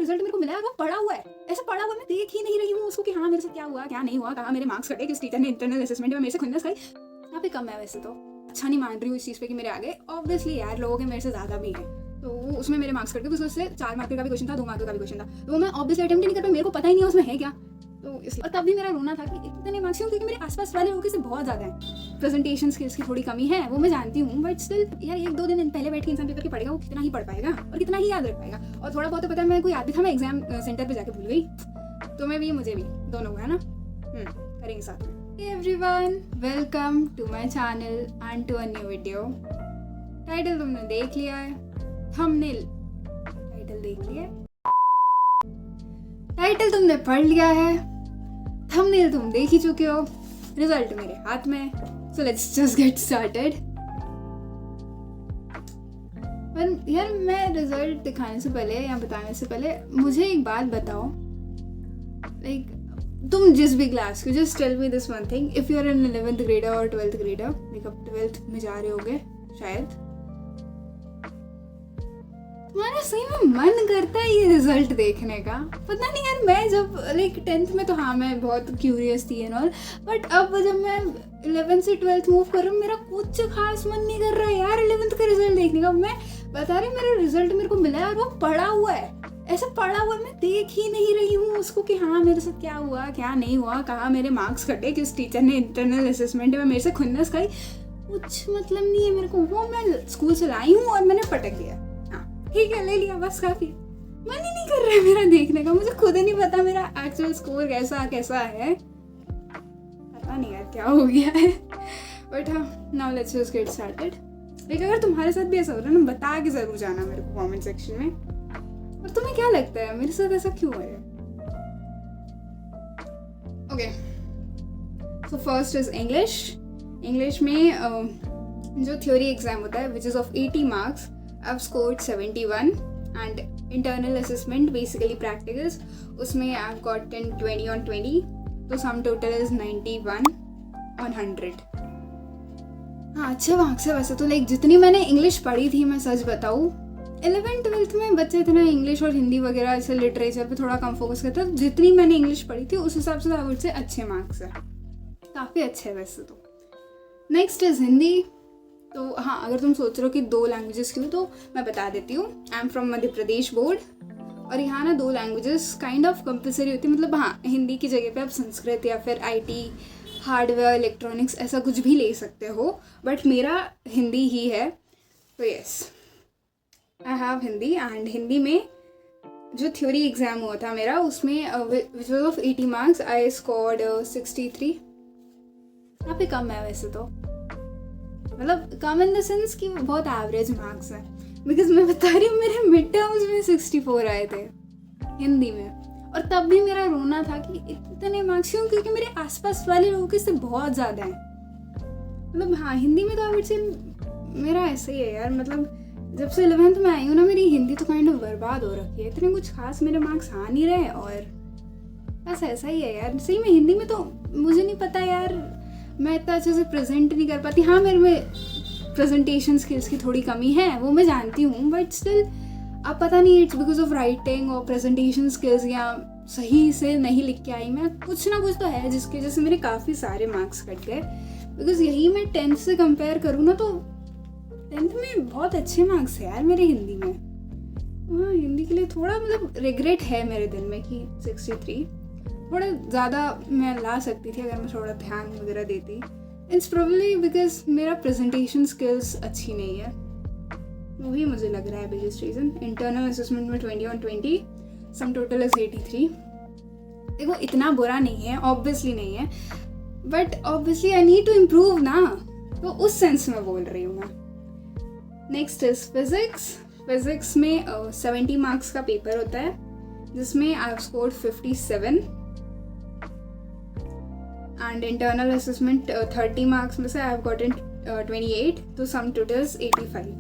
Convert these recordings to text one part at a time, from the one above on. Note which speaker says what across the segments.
Speaker 1: Result मेरे को मिला है और वो पढ़ा हुआ है, ऐसा पढ़ा हुआ है, मैं देख ही नहीं रही हूँ उसको कि हाँ मेरे साथ क्या हुआ क्या नहीं हुआ, कहाँ मेरे मार्क्स कटे, किस टीचर ने इंटरनल असेसमेंट में मेरे से खुन्नस खाई। काफ़ी कम है वैसे तो, अच्छा नहीं मान रही हूँ इस चीज़ पे कि मेरे आगे ऑब्वियसली यार लोगों के मेरे से ज़्यादा भी हैं, तो उसमें मेरे मार्क्स कट गए, उससे 4 मार्क का भी क्वेश्चन था, 2 मार्क का भी क्वेश्चन था, तो मैं ऑब्वियसली अटेम्प्ट नहीं कर पाई, मेरे को पता ही नहीं है उसमें है क्या, तो इसलिए। और तब भी मेरा रोना था कि इतने मार्क्स क्यों, क्योंकि मेरे आसपास वाले लोगों से बहुत ज़्यादा है। प्रेजेंटेशन स्किल्स की थोड़ी कमी है वो मैं जानती हूँ, बट स्टिल यार 1-2 दिन पहले बैठ के इंसान पेपर के पढ़ेगा, वो कितना ही पढ़ पाएगा और कितना ही याद रख पाएगा। और थोड़ा बहुत तो पता है, मैं कोई याद भी था, मैं एग्जाम सेंटर पे जाके भूल गई, तो मैं भी मुझे भी दोनों हुआ है ना, करेंगे साथ में। Hey everyone, welcome to my channel and to a new video. Title तुमने देख लिया है, थंबनेल टाइटल देख लिया है, टाइटल तुमने पढ़ लिया है, थंबनेल तुम देख ही चुके हो, रिजल्ट मेरे हाथ में, so let's just get started. पर यार मैं रिजल्ट दिखाने से पहले या बताने से पहले मुझे एक बात बताओ, लाइक तुम जिस भी क्लास के, just tell me this one thing, if you are in 11th grader और 12th ग्रेडर, लाइक अब 12th में जा रहे होगे शायद, तुम्हारा सही में मन करता है ये रिजल्ट देखने का? पता नहीं यार, मैं जब लाइक 10th में तो हाँ मैं बहुत क्यूरियस थी एंड ऑल, बट अब जब मैं 11th से 12th मूव कर रहा हूँ, मेरा कुछ खास मन नहीं कर रहा है यार 11th का रिजल्ट देखने का। मैं बता रही, मेरा रिजल्ट मेरे को मिला है और वो पढ़ा हुआ है, ऐसा पढ़ा हुआ है, मैं देख ही नहीं रही हूँ उसको कि हाँ मेरे साथ क्या हुआ क्या नहीं हुआ, कहाँ मेरे मार्क्स कटे, किस टीचर ने इंटरनल असेसमेंट में मेरे से खुन्नस खाई, कुछ मतलब नहीं है मेरे को। वो मैं स्कूल से लाई हूँ और मैंने पटक दिया, हाँ ठीक है ले लिया, बस काफ़ी। मन ही नहीं कर रहा है मेरा देखने का, मुझे खुद ही नहीं पता मेरा एक्चुअल स्कोर कैसा है, पता नहीं यार क्या हो गया है। बट हाँ, now let's just get started. लेकिन अगर तुम्हारे साथ भी ऐसा हो रहा है ना, बता के ज़रूर जाना मेरे को कमेंट सेक्शन में, और तुम्हें क्या लगता है मेरे साथ ऐसा क्यों है? Okay, so first is English में जो थ्योरी एग्जाम होता है which is of 80 marks, I've scored 71, and internal assessment basically practicals, उसमें I've gotten 20 on 20, तो sum total is 91 on 100। हाँ अच्छे मार्क्स है वैसे तो, लाइक जितनी मैंने इंग्लिश पढ़ी थी, मैं सच बताऊँ 11th-12th में बच्चे इतना इंग्लिश और हिंदी वगैरह ऐसे लिटरेचर पे थोड़ा कम फोकस करते हैं, जितनी मैंने इंग्लिश पढ़ी थी उस हिसाब से आई वुड से अच्छे मार्क्स है, काफ़ी अच्छे है वैसे तो। नेक्स्ट इज हिंदी, तो हाँ अगर तुम सोच रहे हो कि 2 लैंग्वेजेस क्यों, तो मैं बता देती हूँ। I am from Madhya Pradesh board, और यहाँ ना 2 लैंग्वेजेस काइंड ऑफ कंपलसरी होती है, मतलब हाँ हिंदी की जगह पे आप संस्कृत या फिर IT, हार्डवेयर, इलेक्ट्रॉनिक्स ऐसा कुछ भी ले सकते हो, बट मेरा हिंदी ही है, तो yes I have Hindi. And Hindi में जो थ्योरी एग्ज़ाम हुआ था मेरा, उसमें which was of 80 marks, I scored 63, काफ़ी कम है वैसे तो, मतलब कम इन द सेंस कि बहुत एवरेज मार्क्स है, बिकॉज मैं बता रही हूँ मेरे मिड टर्म्स में 64 आए थे हिंदी में, और तब भी मेरा रोना था कि इतने मार्क्स क्यों, क्योंकि मेरे आसपास वाले लोगों के से बहुत ज़्यादा हैं। मतलब हाँ हिंदी में तो आई वुड से मेरा ऐसा ही है यार, मतलब जब से 11th में आई हूँ ना, मेरी हिंदी तो काइंड ऑफ बर्बाद हो रखी है, इतने कुछ खास मेरे मार्क्स आ नहीं रहे, और बस ऐसा ही है यार। सही में हिंदी में तो मुझे नहीं पता यार, मैं इतना अच्छे से प्रेजेंट नहीं कर पाती। हाँ मेरे में प्रेजेंटेशन स्किल्स की थोड़ी कमी है वो मैं जानती हूँ, बट स्टिल अब पता नहीं इट्स बिकॉज ऑफ राइटिंग और प्रेजेंटेशन स्किल्स, या सही से नहीं लिख के आई मैं, कुछ ना कुछ तो है जिसकी वजह से मेरे काफ़ी सारे मार्क्स कट गए। बिकॉज यही मैं 10th से कंपेयर करूँ ना, तो 10th में बहुत अच्छे मार्क्स है यार मेरे हिंदी में। हाँ हिंदी के लिए थोड़ा मतलब रिग्रेट है मेरे दिल में कि 63 थोड़ा ज़्यादा मैं ला सकती थी अगर मैं थोड़ा ध्यान वगैरह देती। इट्स प्रोबेबली बिकॉज मेरा प्रेजेंटेशन स्किल्स अच्छी नहीं है, वही मुझे लग रहा है बिगेस्ट रीज़न। इंटरनल असेसमेंट में 20 on 20, सम टोटल इज 83। देखो इतना बुरा नहीं है, ऑब्वियसली नहीं है, but obviously I need to improve ना, तो उस सेंस में बोल रही हूँ मैं। नेक्स्ट इज फिजिक्स में 70 मार्क्स का पेपर होता है, जिसमें I have scored 57, and internal assessment 30 marks में से आई हैव गॉटन 28, तो सम टोटल इज 85।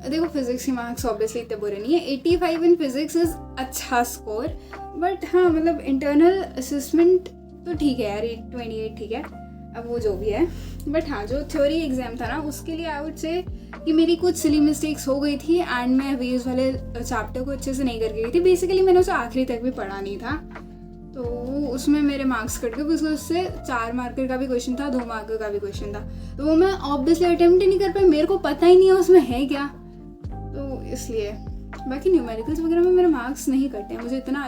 Speaker 1: देखो फिजिक्स के मार्क्स ऑब्वियसली इतने बुरे नहीं है, 85 इन फिजिक्स इज अच्छा स्कोर, बट हाँ मतलब इंटरनल असेसमेंट तो ठीक है यार, 28 ठीक है, अब वो जो भी है, बट हाँ जो थ्योरी एग्जाम था ना उसके लिए आई वुड से कि मेरी कुछ सिली मिस्टेक्स हो गई थी एंड मैं वेव्स वाले चैप्टर को अच्छे से नहीं कर गई थी। बेसिकली मैंने उसे आखिरी तक भी पढ़ा नहीं था, तो उसमें मेरे मार्क्स कट गए बिकॉज उससे 4 मार्कर का भी क्वेश्चन था, 2 मार्कर का भी क्वेश्चन था, तो वो मैं ऑब्वियसली अटेम्प्ट ही नहीं कर पाई, मेरे को पता ही नहीं है उसमें है क्या, तो इसलिए। बाकी न्यूमेरिकल्स वगैरह में मेरे मार्क्स नहीं कटे हैं, मुझे इतना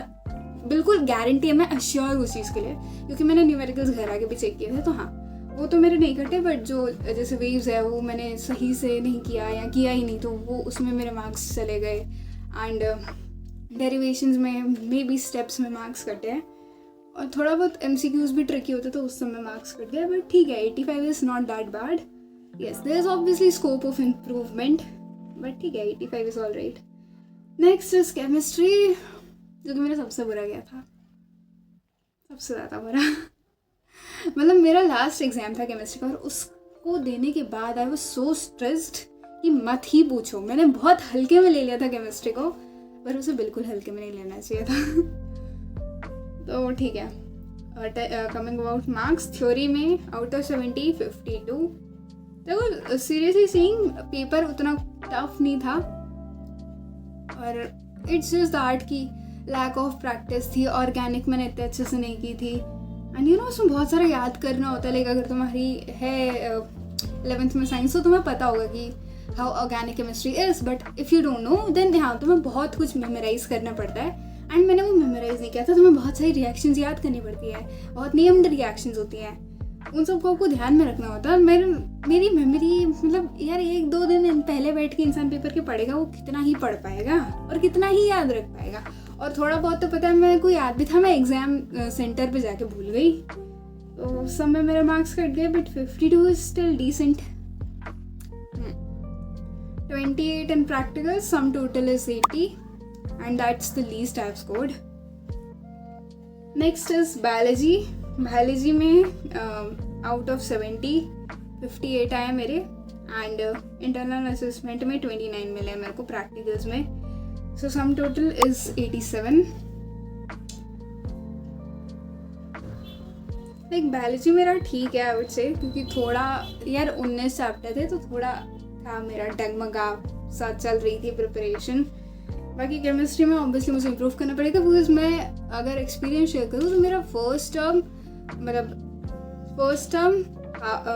Speaker 1: बिल्कुल गारंटी है, मैं अश्योर उस चीज़ के लिए, क्योंकि मैंने न्यूमेरिकल्स घर आके भी चेक किए थे, तो हाँ वो तो मेरे नहीं कटे, बट जो जैसे वेव्स है वो मैंने सही से नहीं किया या किया ही नहीं, तो वो उसमें मेरे मार्क्स चले गए। एंड डेरिवेशंस में मे बी स्टेप्स में मार्क्स कटे हैं, और थोड़ा बहुत MCQs भी ट्रिकी होते तो उस समय मार्क्स कट गए, बट ठीक है 85 is not that bad. Yes there is obviously scope of improvement, but ठीक है 85 is all right. Next is chemistry, जो कि मेरा सबसे बुरा गया था, सबसे ज़्यादा बुरा मतलब मेरा लास्ट एग्जाम था केमिस्ट्री का, और उसको देने के बाद आई वाज सो स्ट्रेस्ड कि मत ही पूछो। मैंने बहुत हल्के में ले लिया था केमिस्ट्री को, पर उसे बिल्कुल हल्के में नहीं लेना चाहिए था तो ठीक है। कमिंग अबाउट मार्क्स, थ्योरी में आउट ऑफ 70 52। देखो सीरियसली सीइंग पेपर उतना टफ नहीं था, और इट्स जस्ट दैट कि लैक ऑफ प्रैक्टिस थी, ऑर्गेनिक मैंने इतने अच्छे से नहीं की थी, एंड यू नो उसमें बहुत सारा याद करना होता है। लाइक अगर तुम्हारी है 11th में साइंस, तो तुम्हें पता होगा कि how organic chemistry is, but if you don't know then हाँ तुम्हें बहुत कुछ मेमोराइज करना पड़ता है, एंड मैंने वो मेमोराइज नहीं किया था। तुम्हें बहुत सारी रिएक्शंस याद करनी पड़ती है, बहुत नेम्ड रिएक्शंस होती हैं, उन सबको आपको ध्यान में रखना होता है। मेरी मेमोरी मतलब यार 1-2 दिन पहले बैठ के इंसान पेपर के पढ़ेगा, वो कितना ही पढ़ पाएगा और कितना ही याद रख पाएगा। और थोड़ा बहुत तो पता है मेरे को याद भी था, मैं एग्ज़ाम सेंटर पे जाके भूल गई, तो उस समय मेरे मार्क्स कट गए, but 52 is still decent. 28 in practical, sum total is 80, and that's the least I've scored. Next is biology. Biology में out of 70 58 आए मेरे, and internal assessment में 29 मिले मेरे को practicals में, so sum total is 87. Like biology मेरा ठीक है आई वुड से, क्योंकि थोड़ा यार 19 चैप्टर थे, तो थोड़ा था मेरा डगमगा सा चल रही थी प्रिपरेशन। बाकी केमिस्ट्री में ऑब्वियसली मुझे इम्प्रूव करना पड़ेगा, बिकॉज मैं अगर एक्सपीरियंस शेयर करूँ तो मेरा first term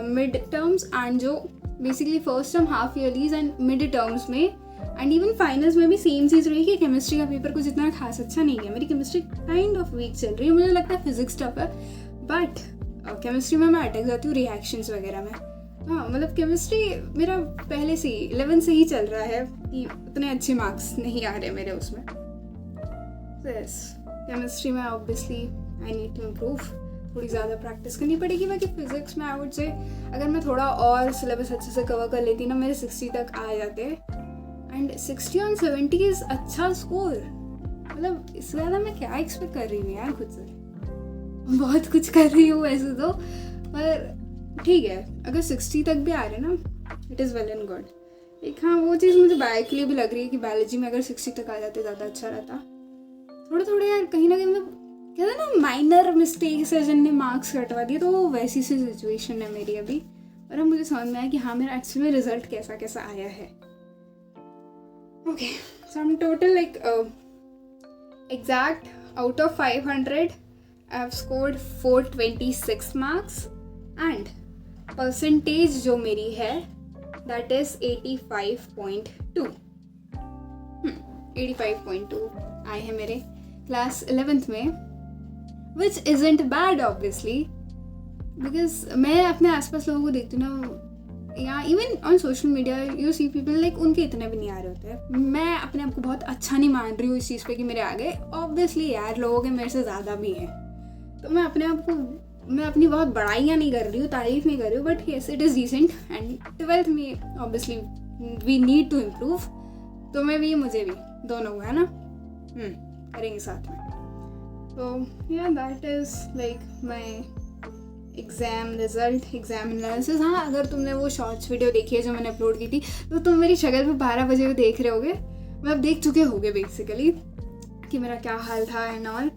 Speaker 1: mid terms and जो basically first term half yearlies and mid terms में एंड इवन फाइनल्स में भी सेम चीज़ रही कि केमिस्ट्री का पेपर कुछ इतना खास अच्छा नहीं है। मेरी केमिस्ट्री काइंड ऑफ वीक चल रही है, मुझे लगता है फिजिक्स टफ है, बट केमिस्ट्री में मैं अटक जाती हूँ रिएक्शंस वगैरह में। हाँ मतलब केमिस्ट्री मेरा पहले से ही 11 से ही चल रहा है कि उतने अच्छे मार्क्स नहीं आ रहे मेरे उसमें। यस केमिस्ट्री में obviously I need to improve, थोड़ी ज़्यादा प्रैक्टिस करनी पड़ेगी। बाकी फिजिक्स में आई वुड से अगर मैं थोड़ा और सिलेबस अच्छे से कवर कर लेती ना, मेरे 60 तक आ जाते, एंड 60 on 70 इज़ अच्छा स्कोर। मतलब इससे ज़्यादा मैं क्या एक्सपेक्ट कर रही हूँ यार, खुद से बहुत कुछ कर रही हूँ वैसे तो, पर ठीक है अगर 60 तक भी आ रहे ना it is well and good. एक हाँ वो चीज़ मुझे बायो के लिए भी लग रही है कि बायोलॉजी में अगर 60 तक आ जाते ज़्यादा अच्छा रहता। थोड़े थोड़े यार कहीं ना कहीं मतलब कहते हैं ना माइनर मिस्टेक्स है जिनने मार्क्स कटवा दिए, तो वो वैसी सी सिचुएशन है मेरी अभी। और अब मुझे समझ में आया कि हाँ मेरा एक्चुअली में रिजल्ट कैसा कैसा आया है। Okay sum total like exact out of 500 I have scored 426 marks and percentage जो मेरी है that is 85.2 85.2 आए हैं मेरे क्लास 11th में, which isn't bad obviously because मैं अपने आसपास लोगों को देखती हूँ ना, या even on social media you see people like उनके इतने भी नहीं आ रहे होते हैं। मैं अपने आप को बहुत अच्छा नहीं मान रही हूँ इस चीज़ पे कि मेरे आगे ऑब्वियसली यार लोगों के मेरे से ज़्यादा भी हैं, तो मैं अपने आप को मैं अपनी बहुत बड़ाइयाँ नहीं कर रही हूँ, तारीफ नहीं कर रही हूँ, but yes it is decent. And 12th में obviously we need to improve, तो मैं भी मुझे भी दोनों है ना करेंगे साथ में। तो या that is like my exam result, exam analysis. हाँ अगर तुमने वो शॉर्ट्स वीडियो देखी है जो मैंने अपलोड की थी, तो तुम मेरी शक्ल पे 12 बजे को देख रहे होगे, मतलब देख चुके होगे बेसिकली कि मेरा क्या हाल था एंड ऑल।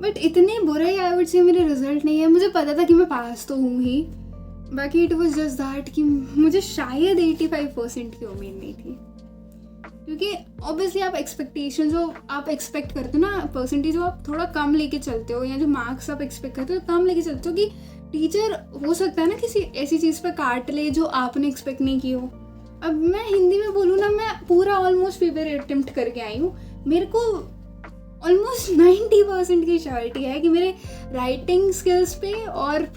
Speaker 1: बट इतने बुरे आई वुड से मेरे रिजल्ट नहीं है. मुझे पता था कि मैं पास तो हूँ ही, बाकी इट वॉज जस्ट दैट कि मुझे शायद 85% की उम्मीद नहीं थी. क्योंकि ऑब्वियसली आप एक्सपेक्टेशन जो आप एक्सपेक्ट करते हो ना, परसेंटेज जो आप थोड़ा कम लेके चलते हो, या जो मार्क्स आप एक्सपेक्ट करते हो कम लेके चलते हो, कि टीचर हो सकता है ना किसी ऐसी चीज़ पर काट ले जो आपने एक्सपेक्ट नहीं की हो. अब मैं हिंदी में बोलूँ ना, मैं पूरा ऑलमोस्ट पेपर अटेम्प्ट करके आई हूँ. मेरे को ऑलमोस्ट 90% की श्योरिटी है कि मेरे राइटिंग स्किल्स पे और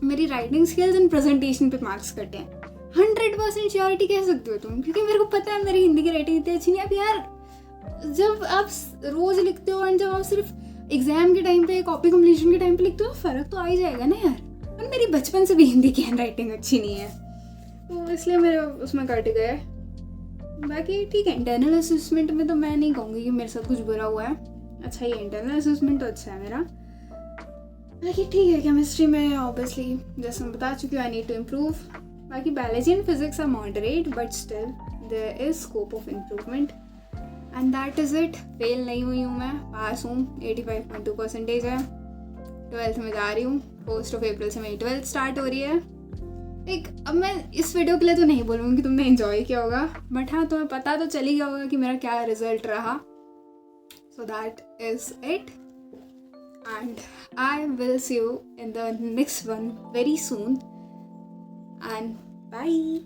Speaker 1: मेरी राइटिंग स्किल्स एंड प्रेजेंटेशन पे मार्क्स कटे हैं. 100% श्योरिटी कह सकते हो तुम, क्योंकि मेरे को पता है मेरी हिंदी की राइटिंग इतनी अच्छी नहीं. अब यार जब आप रोज लिखते हो एंड जब आप सिर्फ एग्जाम के टाइम पे, कॉपी कंप्लीशन के टाइम पे लिखते हो, फर्क तो आ ही जाएगा ना यार. और मेरी बचपन से भी हिंदी की हैंड राइटिंग अच्छी नहीं है, तो इसलिए मेरे उसमें कट गए. बाकी ठीक है, इंटरनल असेसमेंट में तो मैं नहीं कहूँगी कि मेरे साथ कुछ बुरा हुआ है. अच्छा ही है, इंटरनल असेसमेंट तो अच्छा है मेरा. बाकी ठीक है, केमिस्ट्री में ऑब्वियसली जैसे मैं बता चुकी हूँ, आई नीड टू इम्प्रूव. बाकी biology and physics are moderate, but still there is scope of improvement, and that is it. Fail नहीं हुई हूँ मैं, पास हूँ. 85.2% है. 12th में जा रही हूँ. 1 अप्रैल से मेरी 12th स्टार्ट हो रही है. अब मैं इस वीडियो के लिए तो नहीं बोलूँगी कि तुमने एंजॉय किया होगा, बट हाँ, तुम्हें पता तो चल ही गया होगा कि मेरा क्या रिजल्ट रहा. So that is it, and I will see you in the next one very soon, and bye.